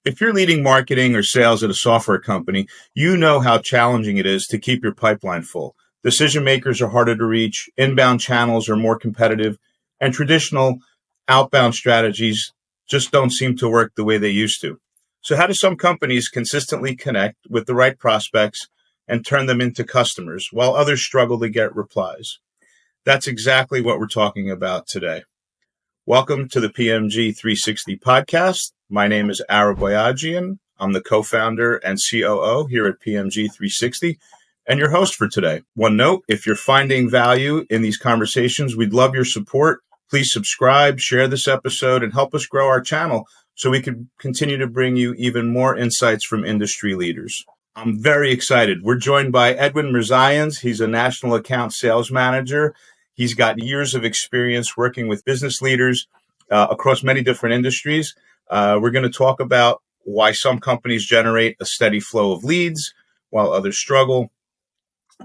If you're leading marketing or sales at a software company, you know how challenging it is to keep your pipeline full. Decision makers are harder to reach, inbound channels are more competitive, and traditional outbound strategies just don't seem to work the way they used to. So, how do some companies consistently connect with the right prospects and turn them into customers while others struggle to get replies? That's exactly what we're talking about today. Welcome to the PMG 360 podcast. My name is Boyadjian. I'm the co-founder and COO here at PMG 360 and your host for today. One note, if you're finding value in these conversations, we'd love your support. Please subscribe, share this episode, and help us grow our channel so we can continue to bring you even more insights from industry leaders. I'm very excited. We're joined by Edwin Mirzayans. He's a national account sales manager. He's got years of experience working with business leaders across many different industries. We're going to talk about why some companies generate a steady flow of leads while others struggle,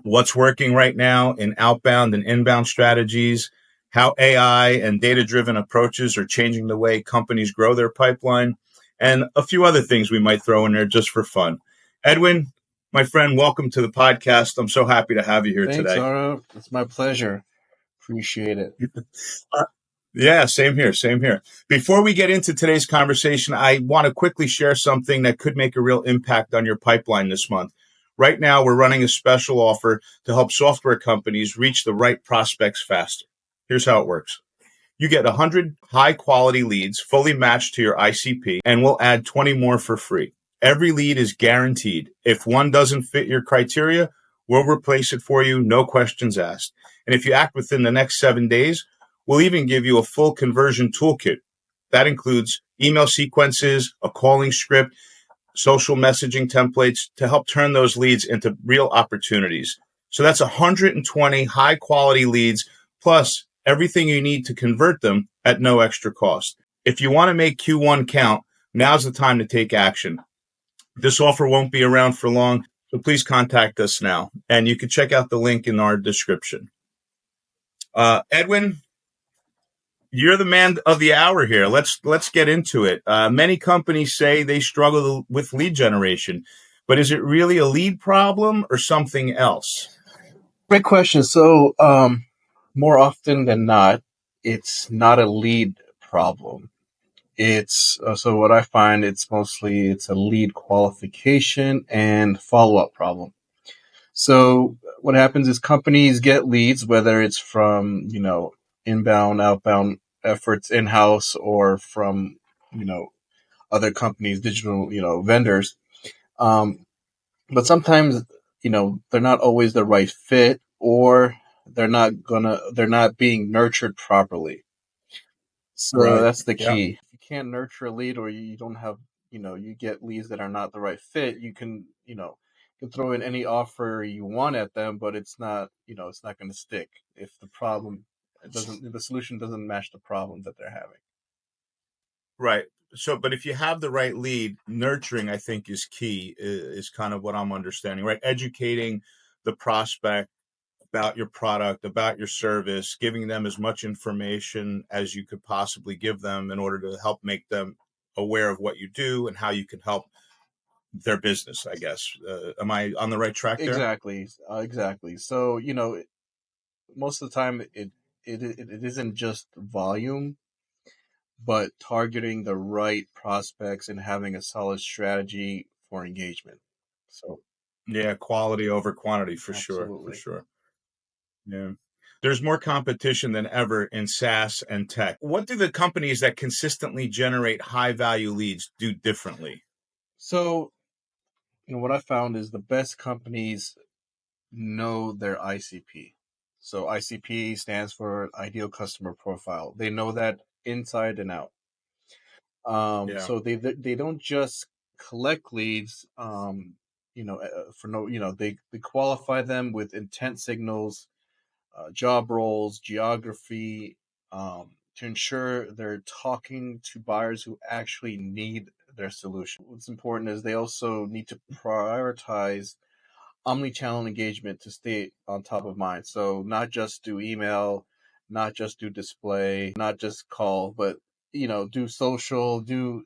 what's working right now in outbound and inbound strategies, how AI and data-driven approaches are changing the way companies grow their pipeline, and a few other things we might throw in there just for fun. Edwin, my friend, welcome to the podcast. I'm so happy to have you here Thanks, today. Ara. It's my pleasure. Appreciate it. Yeah, same here, same here. Before we get into today's conversation, I want to quickly share something that could make a real impact on your pipeline this month. Right now, we're running a special offer to help software companies reach the right prospects faster. Here's how it works. You get 100 high-quality leads fully matched to your ICP, and we'll add 20 more for free. Every lead is guaranteed. If one doesn't fit your criteria, we'll replace it for you, no questions asked. And if you act within the next 7 days, we'll even give you a full conversion toolkit. That includes email sequences, a calling script, social messaging templates to help turn those leads into real opportunities. So that's 120 high-quality leads, plus everything you need to convert them at no extra cost. If you want to make Q1 count, now's the time to take action. This offer won't be around for long, so please contact us now. And you can check out the link in our description. Edwin, you're the man of the hour here. Let's get into it. Many companies say they struggle with lead generation, but is it really a lead problem or something else? Great question. So, more often than not, it's not a lead problem. It's so what I find it's a lead qualification and follow-up problem. So what happens is companies get leads, whether it's from, inbound, outbound efforts in-house or from, other companies, digital, vendors. But sometimes, they're not always the right fit, or they're not being nurtured properly. So Right. that's the Yeah. key. If you can't nurture a lead, or you don't have, you get leads that are not the right fit, you can, you can throw in any offer you want at them, but it's not going to stick if the solution doesn't match the problem that they're having. Right. So, but if you have the right lead, nurturing, I think, is key, is kind of what I'm understanding, right? Educating the prospect about your product, about your service, giving them as much information as you could possibly give them in order to help make them aware of what you do and how you can help their business, I guess. Am I on the right track there? Exactly. So, most of the time it isn't just volume, but targeting the right prospects and having a solid strategy for engagement. So, Yeah, quality over quantity for sure, for absolutely. sure. Yeah. There's more competition than ever in SaaS and tech. What do the companies that consistently generate high value leads do differently? So, what I found is the best companies know their ICP. So ICP stands for ideal customer profile. They know that inside and out. Yeah. So they don't just collect leads. For no, they qualify them with intent signals, job roles, geography, to ensure they're talking to buyers who actually need their solution. What's important is they also need to prioritize omni-channel engagement to stay on top of mind. So not just do email, not just do display, not just call, but do social, do,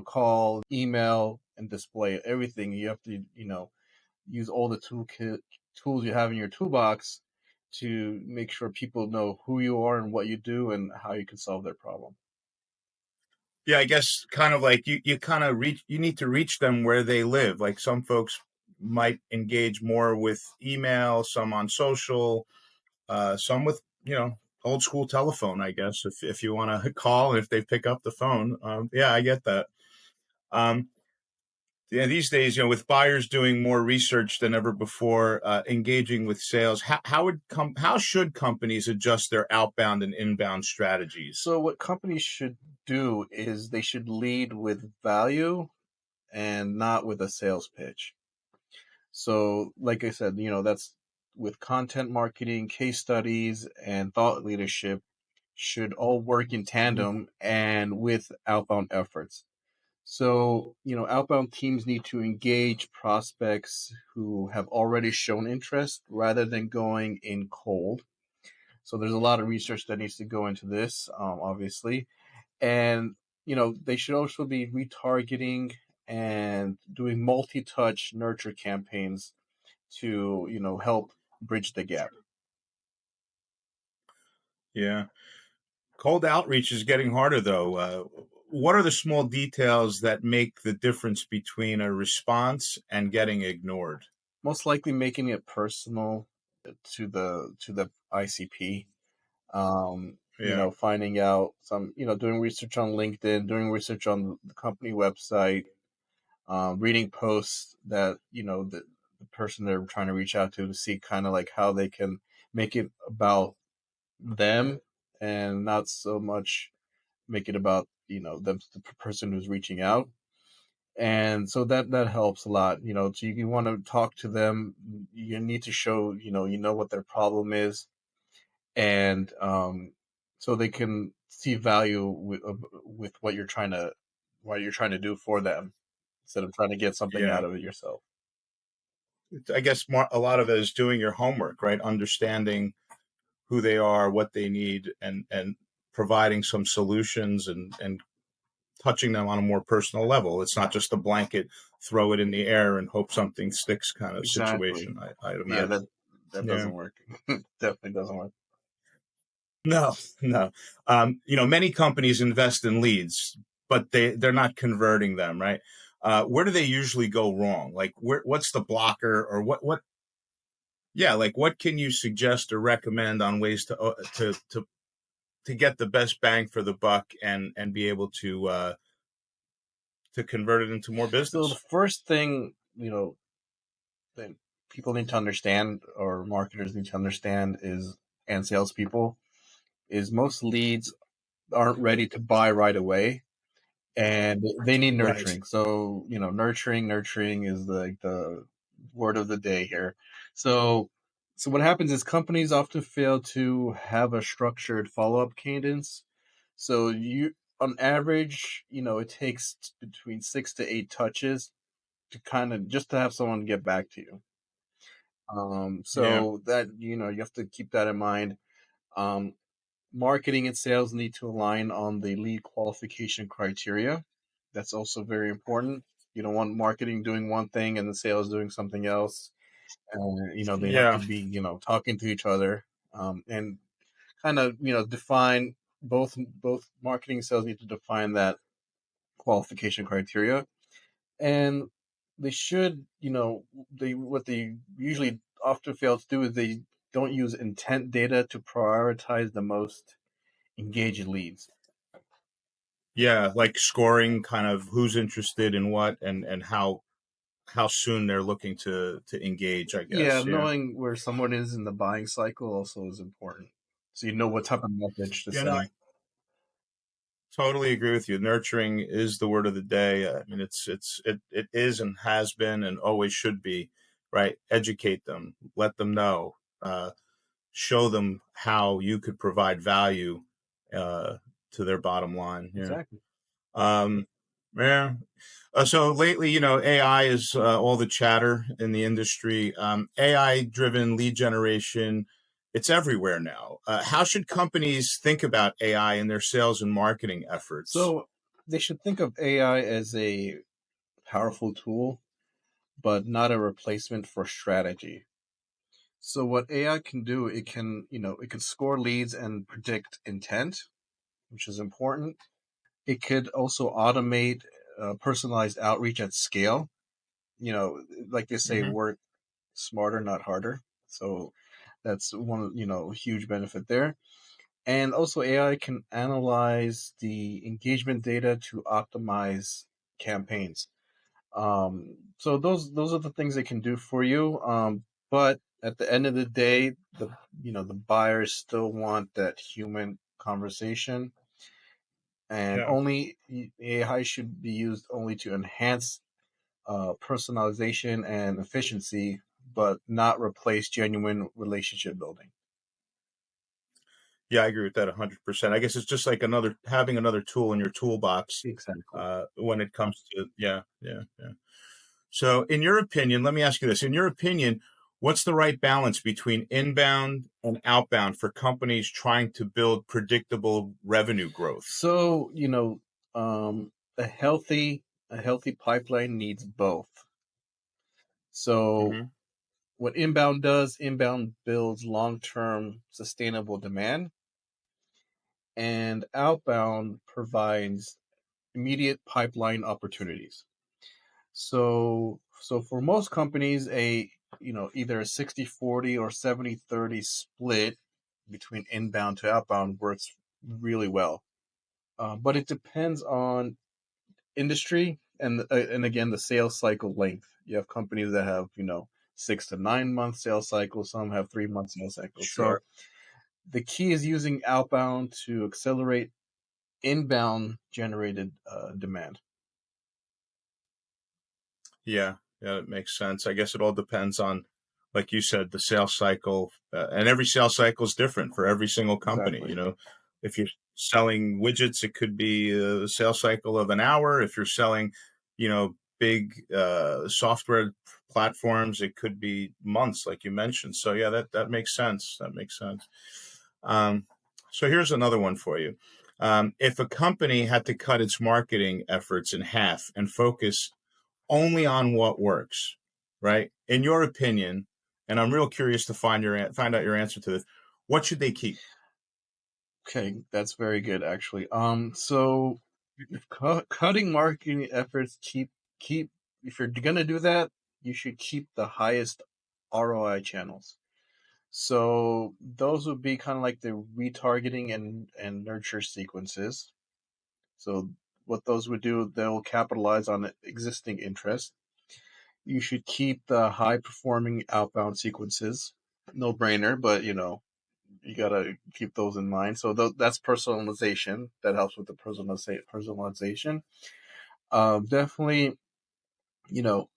call, email, and display everything. You have to, use all the tools you have in your toolbox to make sure people know who you are and what you do and how you can solve their problem. Yeah, I guess kind of like you kind of you need to reach them where they live. Like some folks might engage more with email, some on social, some with, old school telephone, I guess, if you want to call and if they pick up the phone. Yeah, I get that. Um, yeah, these days, with buyers doing more research than ever before, engaging with sales, how should companies adjust their outbound and inbound strategies? So, what companies should do is they should lead with value and not with a sales pitch. So, like I said, that's with content marketing, case studies, and thought leadership should all work in Mhm. tandem and with outbound efforts. So, outbound teams need to engage prospects who have already shown interest rather than going in cold. So, there's a lot of research that needs to go into this, obviously. And, they should also be retargeting and doing multi touch nurture campaigns to, help bridge the gap. Yeah. Cold outreach is getting harder, though. What are the small details that make the difference between a response and getting ignored? Most likely making it personal to the ICP. Yeah. Finding out some, doing research on LinkedIn, doing research on the company website, reading posts that, the person they're trying to reach out to see kind of like how they can make it about them and not so much make it about, the person who's reaching out. And so that helps a lot. So you want to talk to them. You need to show, what their problem is, and so they can see value with what you're trying to do for them instead of trying to get something out Yeah. of it yourself. I guess a lot of it is doing your homework, right? Understanding who they are, what they need, and providing some solutions and touching them on a more personal level. It's not just a blanket, throw it in the air and hope something sticks kind of Exactly. situation, I'd Yeah, imagine. that Yeah. doesn't work. Definitely doesn't work. No, no. Many companies invest in leads, but they're not converting them, right? Where do they usually go wrong? Like, what's the blocker, or what? Yeah, like what can you suggest or recommend on ways to get the best bang for the buck and be able to convert it into more So the business? first thing, that people need to understand, or marketers need to understand, and salespeople, is most leads aren't ready to buy right away, and they need Right. nurturing. So, nurturing is the word of the day here. So, what happens is companies often fail to have a structured follow-up cadence. So on average, it takes between 6 to 8 touches to kind of just to have someone get back to you. Yeah. So that, you have to keep that in mind. Um, Marketing and sales need to align on the lead qualification criteria. That's also very important. You don't want marketing doing one thing and the sales doing something else. They have to Yeah. be, talking to each other, and kind of, define both marketing and sales need to define that qualification criteria. And they should, they what they usually often fail to do is they don't use intent data to prioritize the most engaged leads. Yeah. Like scoring kind of who's interested in what and how soon they're looking to engage, I Yeah, guess. Yeah. knowing where someone is in the buying cycle also is important. So you know what type of message to You know, send. totally agree with you. Nurturing is the word of the day. I mean, it is and has been and always should be, right? Educate them, let them know, show them how you could provide value uh, to their bottom line. Yeah. Exactly. Um, yeah. So lately, AI is all the chatter in the industry. AI driven lead generation it's everywhere now. How should companies think about AI in their sales and marketing efforts? So they should think of AI as a powerful tool, but not a replacement for strategy. So what AI can do, it can score leads and predict intent, which is important. It could also automate personalized outreach at scale. Like they say, Hmm. work smarter, not harder. So that's one, huge benefit there. And also AI can analyze the engagement data to optimize campaigns. So those are the things they can do for you. But at the end of the day, the buyers still want that human conversation, and Yeah. only AI should be used only to enhance personalization and efficiency, but not replace genuine relationship building. Yeah, I agree with that 100%. I guess it's just like having another tool in your toolbox Exactly. when it comes to, yeah, yeah, yeah. So, in your opinion, let me ask you this. In your opinion, what's the right balance between inbound and outbound for companies trying to build predictable revenue growth? So, um, a healthy a healthy pipeline needs both. So Hmm. what inbound does, inbound builds long-term sustainable demand, and outbound provides immediate pipeline opportunities. So for most companies, either a 60/40 or 70/30 split between inbound to outbound works really well. But it depends on industry and again the sales cycle length. You have companies that have 6 to 9 month sales cycles. Some have 3 month sales cycles. So Sure. the key is using outbound to accelerate inbound generated demand. Yeah, yeah, it makes sense. I guess it all depends on, like you said, the sales cycle, and every sales cycle is different for every single company. Exactly. If you're selling widgets, it could be a sales cycle of an hour. If you're selling, big software platforms, it could be months, like you mentioned. So yeah, that makes sense. That makes sense. Um, so here's another one for you. If a company had to cut its marketing efforts in half and focus only on what works, right? In your opinion, and I'm real curious to find out your answer to this. What should they keep? Okay, that's very good actually. So if cutting marketing efforts, keep if you're gonna do that, you should keep the highest ROI channels. So those would be kind of like the retargeting and nurture sequences. So what those would do, they'll capitalize on existing interest. You should keep the high performing outbound sequences. No brainer, but you gotta keep those in mind. So that's personalization. That helps with the personalization. Definitely, you know,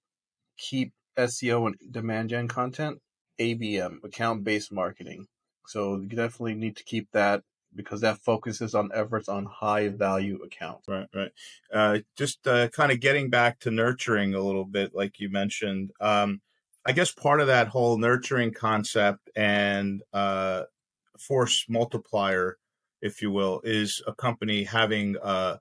keep SEO and demand gen content, ABM, account based marketing. So you definitely need to keep that because that focuses on efforts on high value accounts. Right, right. Just kind of getting back to nurturing a little bit, like you mentioned. I guess part of that whole nurturing concept and force multiplier, if you will, is a company having a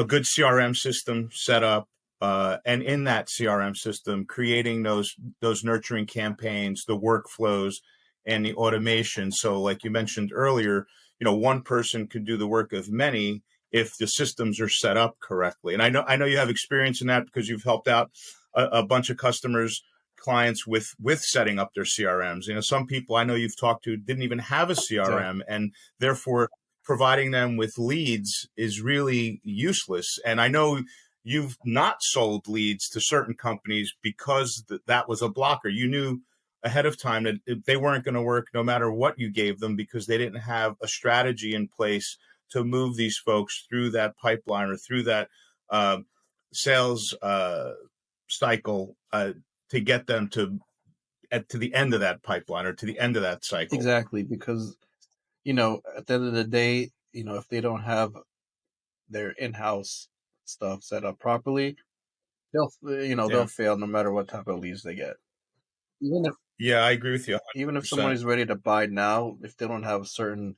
good CRM system set up, and in that CRM system, creating those nurturing campaigns, the workflows, and the automation. So, like you mentioned earlier, one person could do the work of many if the systems are set up correctly. And I know you have experience in that because you've helped out a bunch of customers, clients with setting up their CRMs. Some people I know you've talked to didn't even have a CRM, Exactly. and therefore providing them with leads is really useless. And I know you've not sold leads to certain companies because that was a blocker. You knew ahead of time that they weren't going to work no matter what you gave them because they didn't have a strategy in place to move these folks through that pipeline or through that uh, sales cycle to get them to the end of that pipeline or to the end of that cycle. Exactly, because at the end of the day, if they don't have their in-house stuff set up properly, they'll Yeah. fail no matter what type of leads they get. Even if Yeah, I agree with you Even if 100%. someone is ready to buy now, if they don't have certain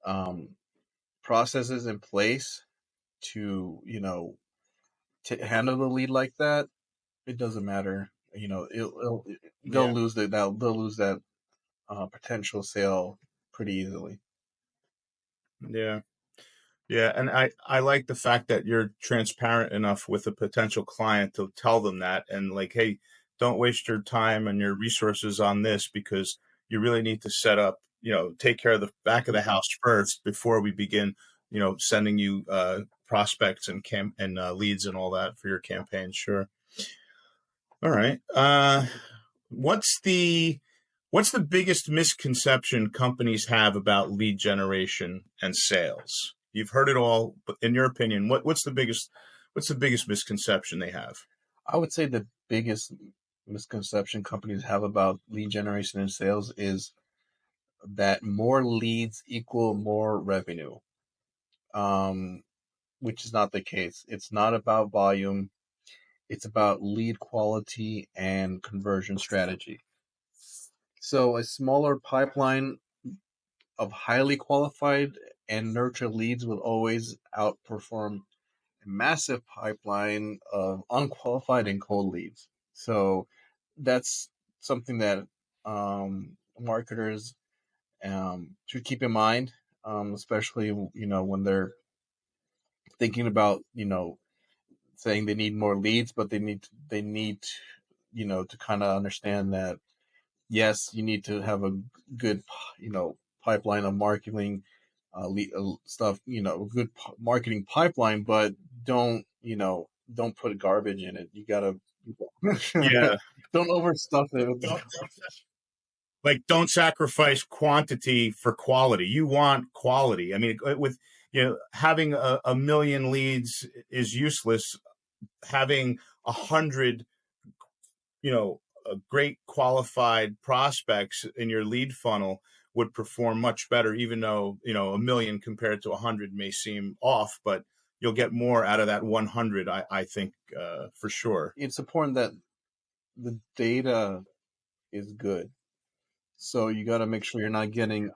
um, processes in place to, handle the lead like that, it doesn't matter. They'll Yeah. lose that potential sale pretty easily. Yeah. Yeah, and I like the fact that you're transparent enough with a potential client to tell them that, and like, hey, don't waste your time and your resources on this because you really need to set up, take care of the back of the Mhm. house first before we begin, sending you prospects and leads and all that for your campaign. Sure. All right. What's the what's the biggest misconception companies have about lead generation and sales? You've heard it all, but in your opinion, what's the biggest misconception they have? I would say the biggest misconception companies have about lead generation and sales is that more leads equal more revenue, um, which is not the case. It's not about volume. It's about lead quality and conversion strategy. So a smaller pipeline of highly qualified and nurtured leads will always outperform a massive pipeline of unqualified and cold leads. So that's something that marketers should keep in mind, especially when they're thinking about saying they need more leads, but they need to kind of understand that yes, you need to have a good pipeline of marketing stuff, good marketing pipeline, but don't put garbage in it. You gotta Yeah, don't overstuff it. don't, like don't sacrifice quantity for quality. You want quality. I mean, with having a million leads is useless. Having 100 great qualified prospects in your lead funnel would perform much better, even though a million compared to 100 may seem off, but you'll get more out of that 100. I think for sure. It's important that the data is good. So you got to make sure you're not getting,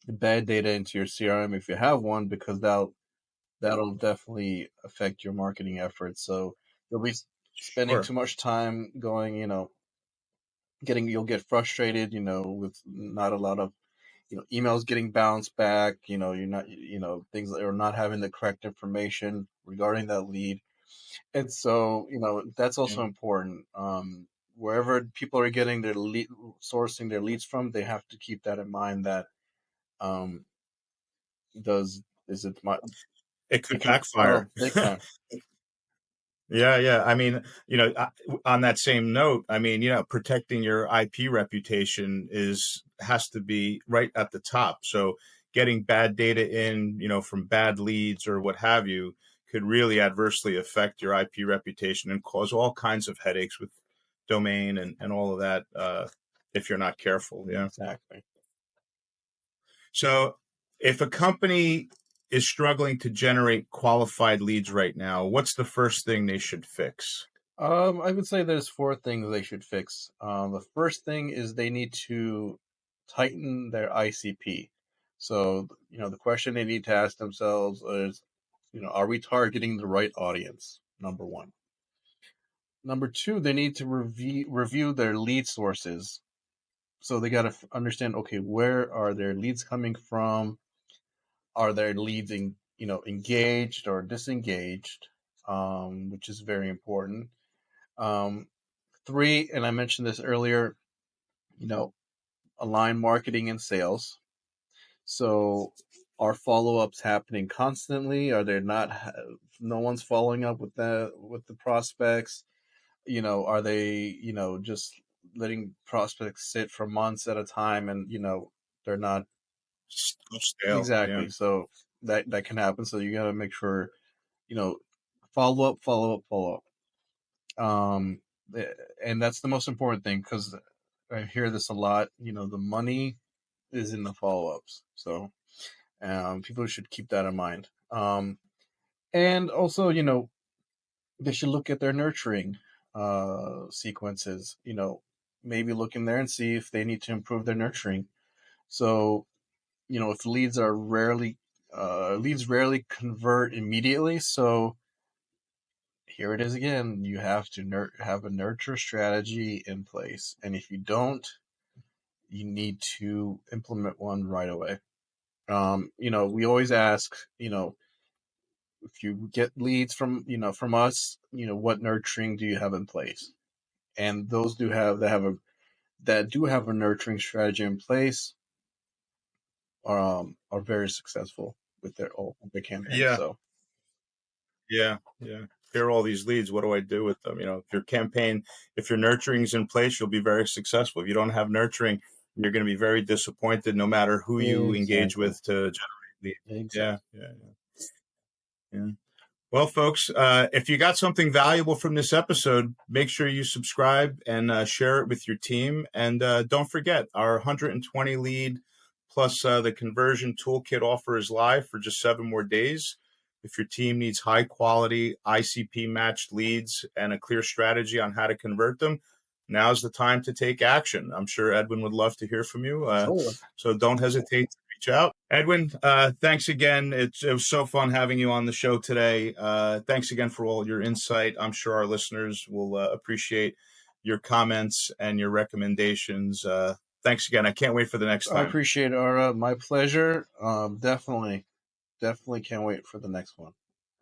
bad data into your CRM if you have one, because that'll definitely affect your marketing efforts. So you'll be spending Sure. too much time going, you'll get frustrated, with not a lot of, emails getting bounced back, you're not, things that are not having the correct information regarding that lead. And so, that's Yeah. also important. Wherever people are getting their lead, sourcing their leads from, they have to keep that in mind that, um, does, is it my, It could it can, oh, backfire. big time. Yeah, yeah. I mean, on that same note, I mean, protecting your IP reputation has to be right at the top. So getting bad data in, from bad leads or what have you, could really adversely affect your IP reputation and cause all kinds of headaches with domain and all of that, if you're not careful. Yeah. Exactly. So if a company is struggling to generate qualified leads right now, what's the first thing they should fix? I would say there's four things they should fix. The first thing is they need to tighten their ICP. So, the question they need to ask themselves is, are we targeting the right audience? Number one. Number two, they need to review their lead sources. So they got to understand, okay, where are their leads coming from? Are their leads engaged or disengaged? Which is very important. Um, Three, and I mentioned this earlier, you know, align marketing and sales. So are follow-ups happening constantly? Are there not no one's following up with the prospects? Are they, just letting prospects sit for months at a time and, they're not Stale. Yeah. exactly. So that can happen. So you got to make sure, you know, follow up, follow up, follow up. And that's the most important thing because I hear this a lot. The money is in the follow ups, so people should keep that in mind. And also, they should look at their nurturing sequences. maybe look in there and see if they need to improve their nurturing. So, if leads rarely convert immediately. So here it is again. You have to have a nurture strategy in place, and if you don't, you need to implement one right away. We always ask, if you get leads from us, what nurturing do you have in place? And those that do have a nurturing strategy in place are very successful with their campaigns. Yeah. So Yeah. Yeah. Here are all these leads. What do I do with them? If your nurturing is in place, you'll be very successful. If you don't have nurturing, you're going to be very disappointed no matter who you engage exactly, with to generate leads. exactly. Yeah. Yeah. Yeah. Well, folks, if you got something valuable from this episode, make sure you subscribe and share it with your team. And don't forget, our 120 lead plus the conversion toolkit offer is live for just 7 more days. If your team needs high quality ICP matched leads and a clear strategy on how to convert them, now's the time to take action. I'm sure Edwin would love to hear from you. Totally. So don't hesitate to reach out. Edwin, thanks again. It was so fun having you on the show today. Thanks again for all your insight. I'm sure our listeners will appreciate your comments and your recommendations. Thanks again. I can't wait for the next I time. appreciate it, Ara. My pleasure. Definitely can't wait for the next one.